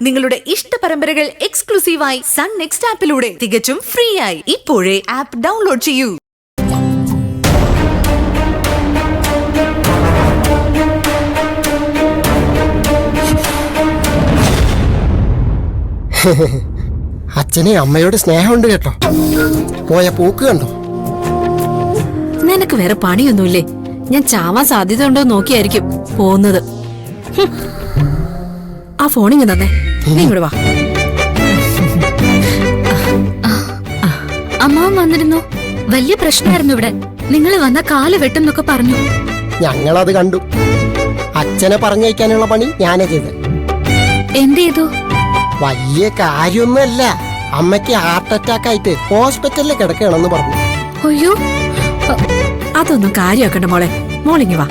നിങ്ങളുടെ ഇഷ്ട പരമ്പരകൾ എക്സ്ക്ലൂസീവായി സൺ നെക്സ്റ്റ് ആപ്പിലൂടെ തികച്ചും ഫ്രീ ആയി ഇപ്പോഴേ ആപ്പ് ഡൗൺലോഡ് ചെയ്യൂ. അച്ഛനെ അമ്മയോട് സ്നേഹമുണ്ട് കേട്ടോ. പോയ പോക്ക് കണ്ടോ? നിനക്ക് വേറെ പണിയൊന്നുമില്ലേ? ഞാൻ ചാവാൻ സാധ്യത ഉണ്ടോ നോക്കിയായിരിക്കും പോകുന്നത്. ആ ഫോണിങ് തന്നെ, നീ ഇങ്ങോട്ട് വാ. അമ്മാവൻ വന്നിരുന്നു. വലിയ പ്രശ്നമായിരുന്നു ഇവിടെ. നിങ്ങൾ വന്ന കാല് വെട്ടെന്നൊക്കെ പറഞ്ഞു. ഞങ്ങളത് കണ്ടു. അച്ഛനെ പറഞ്ഞയക്കാനുള്ള പണി ഞാനേ ചെയ്ത്. എന്ത് ചെയ്തു? വലിയ കാര്യമൊന്നുമല്ല. അമ്മയ്ക്ക് ഹാർട്ട് അറ്റാക്ക് ആയിട്ട് ഹോസ്പിറ്റലിൽ കിടക്കുകയാണെന്ന് പറഞ്ഞു. അയ്യോ, അതൊന്നും കാര്യമാക്കണ്ട മോളെ. മോളിങ്ങി വാ.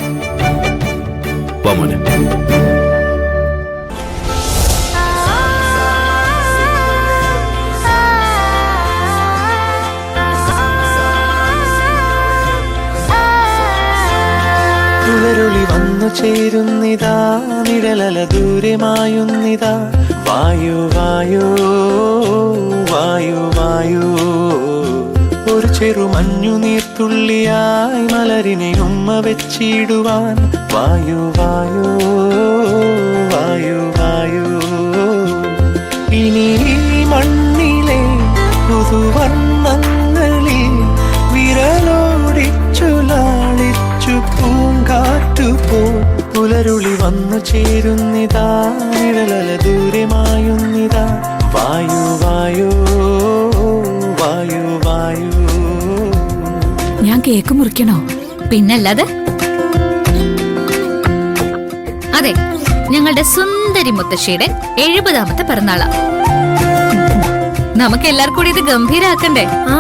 പുലരുളി വന്നു ചേരുന്നിതാ, നിഴലല ദൂരമായുന്നിതാ. വായു വായു വായു വായു, ഒരു ചെറു മഞ്ഞു നീർത്തുള്ളിയായി മലരിനെ ഉമ്മ വെച്ചിടുവാൻ. വായു വായു വായു വായു, ഇനി മണ്ണിലെ പുതുവർണ്ണങ്ങളിൽ വിരലോടിച്ചു ലാളിച്ചു പൂങ്കാറ്റുപോ. പുലരുളി വന്നു ചേരുന്നിതാ, നിഴലല ദൂരമായുന്നിതാ. വായു വായു വായു വായു. ഞാൻ കേക്ക് മുറിക്കണോ? പിന്നല്ലാതെ. അതെ, ഞങ്ങളുടെ സുന്ദരി മുത്തശ്ശിയുടെ 70ാമത്തെ പിറന്നാളാ. നമുക്ക് എല്ലാവർക്കും കൂടി ഇത് ഗംഭീരാക്കണ്ടേ? ആ